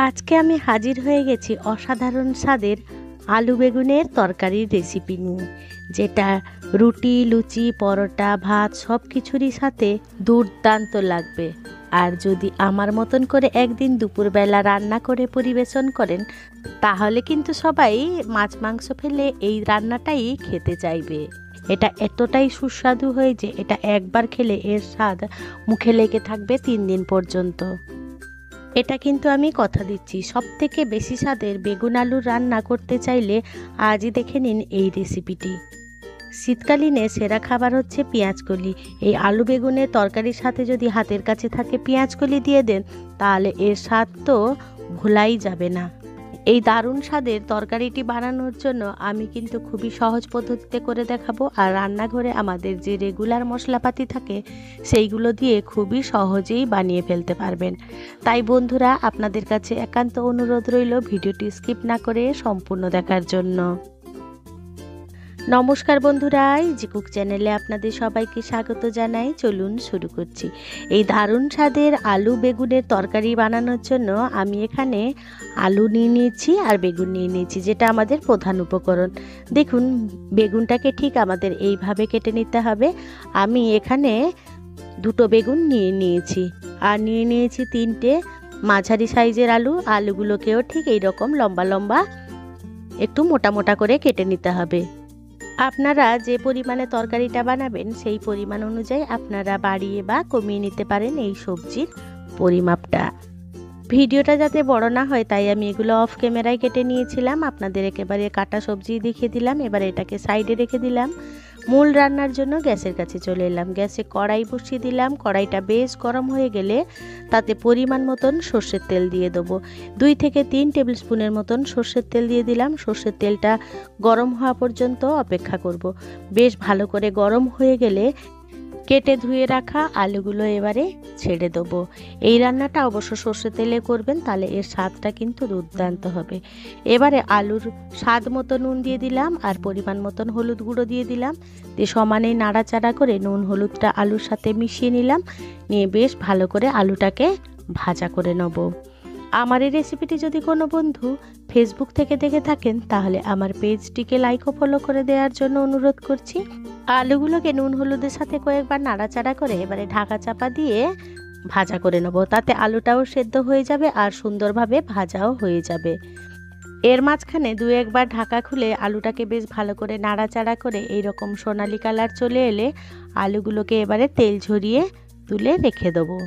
আজকে আমি হাজির হয়ে গেছি অসাধারণ স্বাদের আলু বেগুনের তরকারির রেসিপি নিয়ে, যেটা রুটি, লুচি, পরোটা, ভাত সব কিছুরই সাথে দুর্দান্ত লাগবে। আর যদি আমার মতন করে একদিন দুপুরবেলা রান্না করে পরিবেশন করেন, তাহলে কিন্তু সবাই মাছ মাংস ফেলে এই রান্নাটাই খেতে চাইবে। এটা এতটাই সুস্বাদু হয় যে এটা একবার খেলে এর স্বাদ মুখে লেগে থাকবে 3 দিন পর্যন্ত। এটা কিন্তু আমি কথা দিচ্ছি, সবথেকে বেশি স্বাদের বেগুন আলুর রান্না করতে চাইলে আজই দেখে নিন এই রেসিপিটি। শীতকালীনে সেরা খাবার হচ্ছে পেঁয়াজকলি। এই আলু বেগুনের তরকারির সাথে যদি হাতের কাছে থাকে পেঁয়াজকলি দিয়ে দেন, তাহলে এর স্বাদ তো ভোলাই যাবে না। এই দারুণ স্বাদের তরকারিটি বানানোর জন্য আমি কিন্তু খুবই সহজ পদ্ধতিতে করে দেখাবো, আর রান্নাঘরে আমাদের যে রেগুলার মশলাপাতি থাকে সেইগুলো দিয়ে খুবই সহজেই বানিয়ে ফেলতে পারবেন। তাই বন্ধুরা, আপনাদের কাছে একান্ত অনুরোধ রইল ভিডিওটি স্কিপ না করে সম্পূর্ণ দেখার জন্য। নমস্কার বন্ধুরা, ইজি কুক চ্যানেলে আপনাদের সবাইকে স্বাগত জানাই। চলুন শুরু করছি। এই দারুণ স্বাদের আলু বেগুনের তরকারি বানানোর জন্য আমি এখানে আলু নিয়ে নিয়েছি আর বেগুন নিয়ে নিয়েছি, যেটা আমাদের প্রধান উপকরণ। দেখুন, বেগুনটাকে ঠিক আমাদের এইভাবে কেটে নিতে হবে। আমি এখানে 2টো বেগুন নিয়ে নিয়েছি আর নিয়ে নিয়েছি 3টে মাঝারি সাইজের আলু। আলুগুলোকেও ঠিক এইরকম লম্বা লম্বা একটু মোটা মোটা করে কেটে নিতে হবে। আপনারা যে পরিমাণে তরকারিটা বানাবেন সেই পরিমাণ অনুযায়ী আপনারা বাড়িয়ে বা কমিয়ে নিতে পারেন এই সবজির পরিমাপটা। ভিডিওটা যাতে বড় না হয় তাই আমি এগুলো অফ ক্যামেরায় কেটে নিয়েছিলাম, আপনাদের একেবারে কাটা সবজি দেখিয়ে দিলাম। এবার এটাকে সাইডে রেখে দিলাম। মূল রান্নার জন্য গ্যাসের কাছে চলে এলাম। গ্যাসে কড়াই বসিয়ে দিলাম। কড়াইটা বেশ গরম হয়ে গেলে তাতে পরিমাণ মতন সর্ষের তেল দিয়ে দেবো। 2 থেকে 3 টেবিল স্পুনের মতন সর্ষের তেল দিয়ে দিলাম। সর্ষের তেলটা গরম হওয়া পর্যন্ত অপেক্ষা করব। বেশ ভালো করে গরম হয়ে গেলে কেটে ধুয়ে রাখা আলুগুলো এবারে ছেড়ে দেবো। এই রান্নাটা অবশ্য সর্ষের তেলে করবেন, তাহলে এর স্বাদটা কিন্তু দুর্দান্ত হবে। এবারে আলুর স্বাদ মতো নুন দিয়ে দিলাম আর পরিমাণ মতন হলুদ গুঁড়ো দিয়ে দিলাম। দিয়ে সমানে নাড়াচাড়া করে নুন হলুদটা আলুর সাথে মিশিয়ে নিলাম। নিয়ে বেশ ভালো করে আলুটাকে ভাজা করে নেব। আমার এই রেসিপিটি যদি কোনো বন্ধু ফেসবুক থেকে দেখে থাকেন, তাহলে আমার পেজটিকে লাইক ও ফলো করে দেওয়ার জন্য অনুরোধ করছি। আলুগুলোকে নুন হলুদের সাথে কয়েকবার নাড়াচাড়া করে এবারে ঢাকা চাপা দিয়ে ভাজা করে নেব। তাতে আলুটাও সেদ্ধ হয়ে যাবে আর সুন্দরভাবে ভাজাও হয়ে যাবে। এর মাঝখানে 2-1বার ঢাকা খুলে আলুটাকে বেশ ভালো করে নাড়াচাড়া করে এইরকম সোনালি কালার চলে এলে আলুগুলোকে এবারে তেল ঝরিয়ে তুলে রেখে দেবো।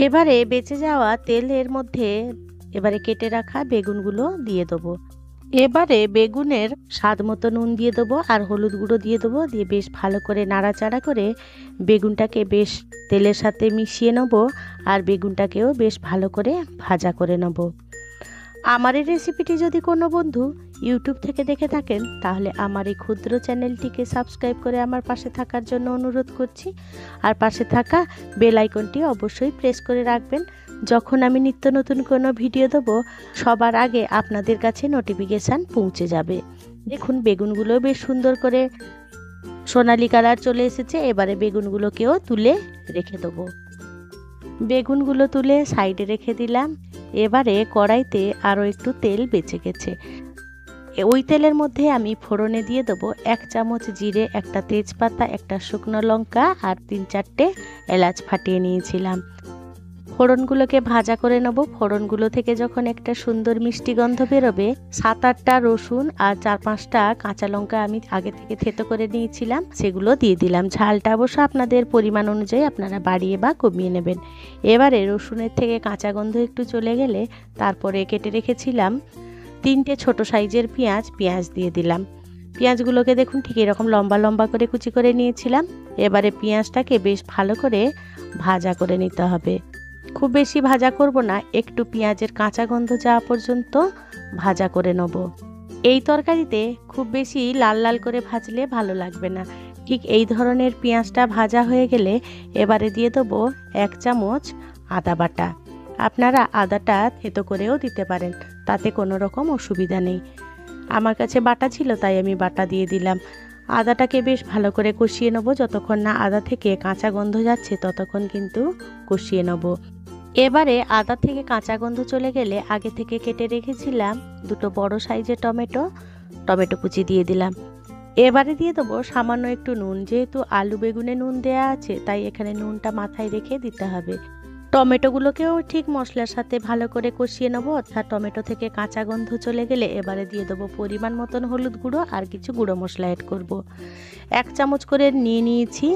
এবারে বেঁচে যাওয়া তেলের মধ্যে এবারে কেটে রাখা বেগুনগুলো দিয়ে দেবো। এবারে বেগুনের স্বাদ মতো নুন দিয়ে দেবো আর হলুদ গুঁড়ো দিয়ে দেবো। দিয়ে বেশ ভালো করে নাড়াচাড়া করে বেগুনটাকে বেশ তেলের সাথে মিশিয়ে নেবো আর বেগুনটাকেও বেশ ভালো করে ভাজা করে নেব। আমার এই রেসিপিটি যদি কোনো বন্ধু ইউটিউব থেকে দেখে থাকেন, তাহলে আমার এই ক্ষুদ্র চ্যানেলটিকে সাবস্ক্রাইব করে আমার পাশে থাকার জন্য অনুরোধ করছি। আর পাশে থাকা বেল আইকনটি অবশ্যই প্রেস করে রাখবেন। যখন আমি নিত্য নতুন কোনো ভিডিও দেবো, সবার আগে আপনাদের কাছে নোটিফিকেশান পৌঁছে যাবে। দেখুন, বেগুনগুলো বেশ সুন্দর করে সোনালি কালার চলে এসেছে। এবারে বেগুনগুলোকেও তুলে রেখে দেবো। বেগুনগুলো তুলে সাইডে রেখে দিলাম। এবারে কড়াইতে আরও একটু তেল বেঁচে গেছে। ওই তেলের মধ্যে আমি ফোড়নে দিয়ে দেবো 1 চামচ জিরে, একটা তেজপাতা, একটা শুকনো লঙ্কা আর 3-4টে এলাচ ফাটিয়ে নিয়েছিলাম। ফোড়নগুলোকে ভাজা করে নেব। ফোড়নগুলো থেকে যখন একটা সুন্দর মিষ্টি গন্ধ বেরোবে, 7-8টা রসুন আর 4-5টা কাঁচা লঙ্কা আমি আগে থেকে থেতো করে নিয়েছিলাম, সেগুলো দিয়ে দিলাম। ঝালটা অবশ্য আপনাদের পরিমাণ অনুযায়ী আপনারা বাড়িয়ে বা কমিয়ে নেবেন। এবারে রসুনের থেকে কাঁচা গন্ধ একটু চলে গেলে তারপরে কেটে রেখেছিলাম 3টে ছোট সাইজের পেঁয়াজ দিয়ে দিলাম। পেঁয়াজগুলোকে দেখুন ঠিক এরকম লম্বা লম্বা করে কুচি করে নিয়েছিলাম। এবারে পেঁয়াজটাকে বেশ ভালো করে ভাজা করে নিতে হবে। খুব বেশি ভাজা করব না, একটু পেঁয়াজের কাঁচা গন্ধ যাওয়া পর্যন্ত ভাজা করে নেব। এই তরকারিতে খুব বেশি লাল লাল করে ভাজলে ভালো লাগবে না। ঠিক এই ধরনের পেঁয়াজটা ভাজা হয়ে গেলে এবারে দিয়ে দেবো 1 চামচ আদা বাটা। আপনারা আদাটা থেতো করেও দিতে পারেন, তাতে কোনো রকম অসুবিধা নেই। আমার কাছে বাটা ছিল তাই আমি বাটা দিয়ে দিলাম। আদাটাকে বেশ ভালো করে কষিয়ে নেব। যতক্ষণ না আদা থেকে কাঁচা গন্ধ যাচ্ছে ততক্ষণ কিন্তু কষিয়ে নেব। এবারে আদা থেকে কাঁচা গন্ধ চলে গেলে আগে থেকে কেটে রেখেছিলাম দুটো বড় সাইজের টমেটো কুচি দিয়ে দিলাম। এবারে দিয়ে দেবো সামান্য একটু নুন, যেহেতু আলু বেগুনে নুন দেয়া আছে তাই এখানে নুনটা মাথায় রেখে দিতে হবে। টমেটোগুলোকেও ঠিক মশলার সাথে ভালো করে কষিয়ে নেবো, অর্থাৎ টমেটো থেকে কাঁচা গন্ধ চলে গেলে এবারে দিয়ে দেবো পরিমাণ মতন হলুদ গুঁড়ো আর কিছু গুঁড়ো মশলা অ্যাড করব। 1 চামচ করে নিয়েছি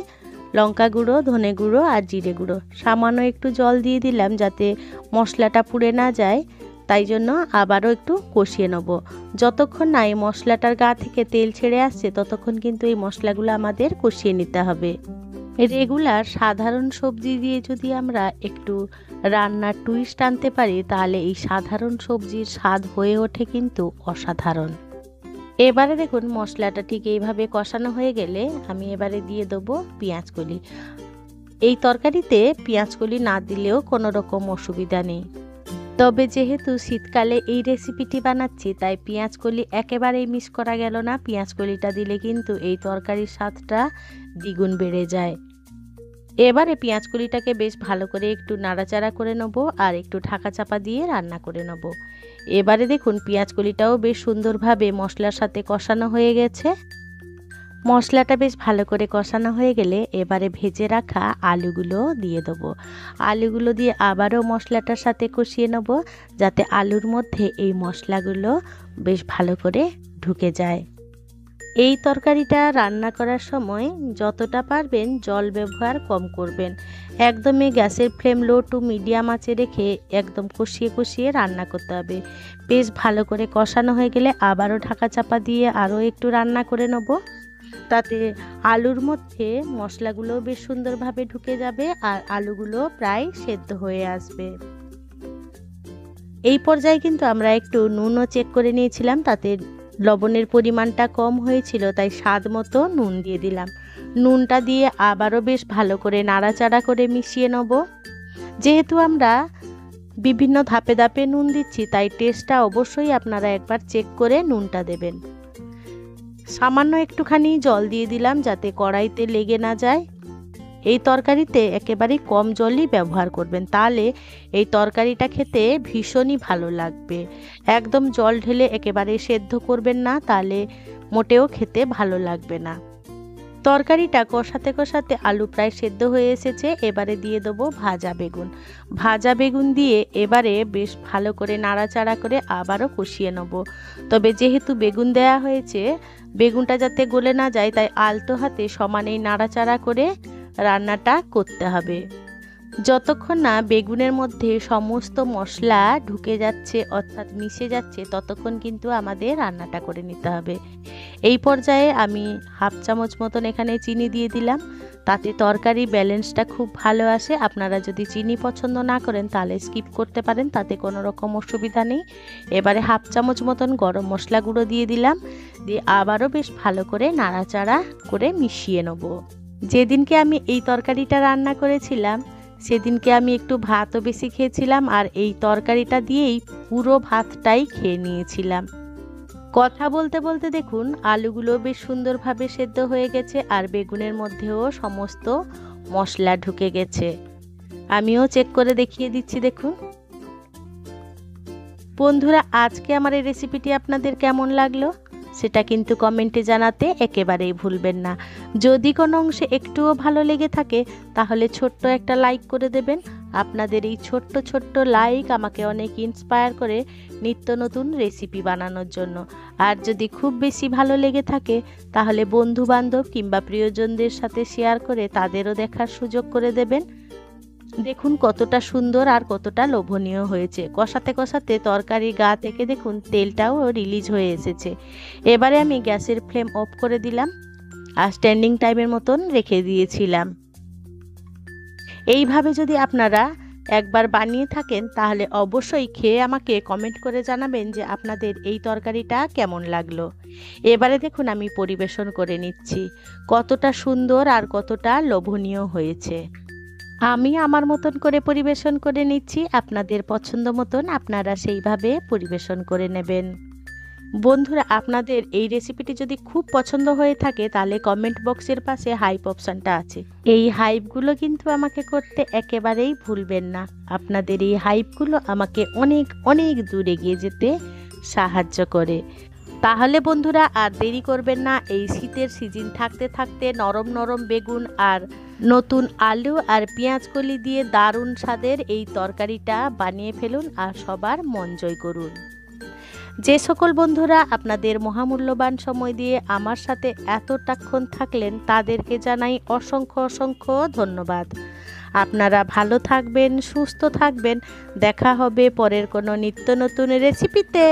লঙ্কা গুঁড়ো, ধনে গুঁড়ো আর জিরে গুঁড়ো। সামান্য একটু জল দিয়ে দিলাম যাতে মশলাটা পুড়ে না যায়, তাই জন্য আবারও একটু কষিয়ে নেব। যতক্ষণ না এই মশলাটার গা থেকে তেল ছেড়ে আসছে ততক্ষণ কিন্তু এই মশলাগুলো আমাদের কষিয়ে নিতে হবে। রেগুলার সাধারণ সবজি দিয়ে যদি আমরা একটু রান্নার টুইস্ট আনতে পারি তাহলে এই সাধারণ সবজির স্বাদ হয়ে ওঠে কিন্তু অসাধারণ। এবারে দেখুন মশলাটা ঠিক এইভাবে কষানো হয়ে গেলে আমি এবারে দিয়ে দেবো পেঁয়াজকলি। এই তরকারিতে পেঁয়াজকলি না দিলেও কোনো রকম অসুবিধা নেই, তবে যেহেতু শীতকালে এই রেসিপিটি বানাচ্ছি তাই পেঁয়াজকলি একেবারেই মিস করা গেল না। পেঁয়াজকলিটা দিলে কিন্তু এই তরকারির স্বাদটা দ্বিগুণ বেড়ে যায়। এবারে পেঁয়াজকলিটাকে বেশ ভালো করে একটু নাড়াচাড়া করে নেব আর একটু ঢাকা চাপা দিয়ে রান্না করে নেব। এবারে দেখুন পেঁয়াজকলিটাও বেশ সুন্দরভাবে মশলার সাথে কষানো হয়ে গেছে। মশলাটা বেশ ভালো করে কষানো হয়ে গেলে এবারে ভেজে রাখা আলুগুলো দিয়ে দেবো। আলুগুলো দিয়ে আবারও মশলাটার সাথে কষিয়ে নেব যাতে আলুর মধ্যে এই মশলাগুলো বেশ ভালো করে ঢুকে যায়। এই তরকারিটা রান্না করার সময় যতটা পারবেন জল ব্যবহার কম করবেন। একদমই গ্যাসের ফ্লেম লো টু মিডিয়াম আঁচে রেখে একদম কষিয়ে কষিয়ে রান্না করতে হবে। বেশ ভালো করে কষানো হয়ে গেলে আবারও ঢাকা চাপা দিয়ে আরও একটু রান্না করে নেব, তাতে আলুর মধ্যে মশলাগুলো বেশ সুন্দরভাবে ঢুকে যাবে আর আলুগুলো প্রায় সেদ্ধ হয়ে আসবে। এই পর্যায়ে কিন্তু আমরা একটু নুনও চেক করে নিয়েছিলাম, তাতে লবণের পরিমাণটা কম হয়েছিল তাই স্বাদ মতো নুন দিয়ে দিলাম। নুনটা দিয়ে আবারও বেশ ভালো করে নাড়াচাড়া করে মিশিয়ে নেব। যেহেতু আমরা বিভিন্ন ধাপে ধাপে নুন দিচ্ছি তাই টেস্টটা অবশ্যই আপনারা একবার চেক করে নুনটা দেবেন। সামান্য একটুখানি জল দিয়ে দিলাম যাতে কড়াইতে লেগে না যায়। এই তরকারিতে একেবারেই কম জলই ব্যবহার করবেন, তাহলে এই তরকারিটা খেতে ভীষণই ভালো লাগবে। একদম জল ঢেলে একেবারে সেদ্ধ করবেন না, তাহলে মোটেও খেতে ভালো লাগবে না। তরকারিটা কষাতে কষাতে আলু প্রায় সেদ্ধ হয়ে এসেছে। এবারে দিয়ে দেবো ভাজা বেগুন দিয়ে এবারে বেশ ভালো করে নাড়াচাড়া করে আবারও কষিয়ে নেব। তবে যেহেতু বেগুন দেয়া হয়েছে বেগুনটা যাতে গলে না যায় তাই আলতো হাতে সমানেই নাড়াচাড়া করে রান্নাটা করতে হবে। যতক্ষণ না বেগুনের মধ্যে সমস্ত মশলা ঢুকে যাচ্ছে অর্থাৎ মিশে যাচ্ছে ততক্ষণ কিন্তু আমাদের রান্নাটা করে নিতে হবে। এই পর্যায়ে আমি 1/2 চামচ মতন এখানে চিনি দিয়ে দিলাম, তাতে তরকারি ব্যালেন্সটা খুব ভালো আসে। আপনারা যদি চিনি পছন্দ না করেন তাহলে স্কিপ করতে পারেন, তাতে কোনো রকম অসুবিধা নেই। এবারে 1/2 চামচ মতন গরম মশলা গুঁড়ো দিয়ে দিলাম, দিয়ে আবারও বেশ ভালো করে নাড়াচাড়া করে মিশিয়ে নেব। যেদিনকে আমি এই তরকারিটা রান্না করেছিলাম সেদিনকে আমি একটু ভাতও বেশি খেয়েছিলাম আর এই তরকারিটা দিয়েই পুরো ভাতটাই খেয়ে নিয়েছিলাম। কথা বলতে বলতে দেখুন আলুগুলো বেশ সুন্দরভাবে সেদ্ধ হয়ে গেছে আর বেগুনের মধ্যেও সমস্ত মশলা ঢুকে গেছে। আমিও চেক করে দেখিয়ে দিচ্ছি। দেখুন বন্ধুরা, আজকে আমার এই রেসিপিটি আপনাদের কেমন লাগলো সেটা কিন্তু কমেন্টে জানাতে একেবারেই ভুলবেন না। যদি কোনো অংশে একটুও ভালো লেগে থাকে তাহলে ছোট্ট একটা লাইক করে দেবেন। আপনাদের এই ছোট্ট ছোট্ট লাইক আমাকে অনেক ইন্সপায়ার করে নিত্য নতুন রেসিপি বানানোর জন্য। আর যদি খুব বেশি ভালো লেগে থাকে তাহলে বন্ধু বান্ধব কিংবা প্রিয়জনদের সাথে শেয়ার করে তাদেরও দেখার সুযোগ করে দেবেন। দেখুন কতটা সুন্দর আর কতটা লোভনীয় হয়েছে। কষাতে কষাতে তরকারি গা থেকে দেখুন তেলটাও রিলিজ হয়ে এসেছে। এবারে আমি গ্যাসের ফ্লেম অফ করে দিলাম আর স্ট্যান্ডিং টাইমের মতন রেখে দিয়েছিলাম। এইভাবে যদি আপনারা একবার বানিয়ে থাকেন তাহলে অবশ্যই খেয়ে আমাকে কমেন্ট করে জানাবেন যে আপনাদের এই তরকারিটা কেমন লাগলো। এবারে দেখুন আমি পরিবেশন করে নিচ্ছি। কতটা সুন্দর আর কতটা লোভনীয় হয়েছে। আমি আমার মতন করে পরিবেশন করে নিচ্ছি, আপনাদের পছন্দ মতন আপনারা সেইভাবে পরিবেশন করে নেবেন। বন্ধুরা, আপনাদের এই রেসিপিটি যদি খুব পছন্দ হয়ে থাকে তাহলে কমেন্ট বক্সের পাশে হাইপ অপশানটা আছে, এই হাইপগুলো কিন্তু আমাকে করতে একেবারেই ভুলবেন না। আপনাদের এই হাইপগুলো আমাকে অনেক অনেক দূর এগিয়ে যেতে সাহায্য করে। তাহলে বন্ধুরা আর দেরি করবেন না, এই শীতের সিজন থাকতে থাকতে নরম নরম বেগুন আর নতুন আলু আর পেঁয়াজকলি দিয়ে দারুণ স্বাদের এই তরকারিটা বানিয়ে ফেলুন আর সবার মন জয় করুন। যে সকল বন্ধুরা আপনাদের মহামূল্যবান সময় দিয়ে আমার সাথে এতটাক্ষণ থাকলেন তাদেরকে জানাই অসংখ্য অসংখ্য ধন্যবাদ। আপনারা ভালো থাকবেন, সুস্থ থাকবেন। দেখা হবে পরের কোনো নিত্য নতুন রেসিপিতে।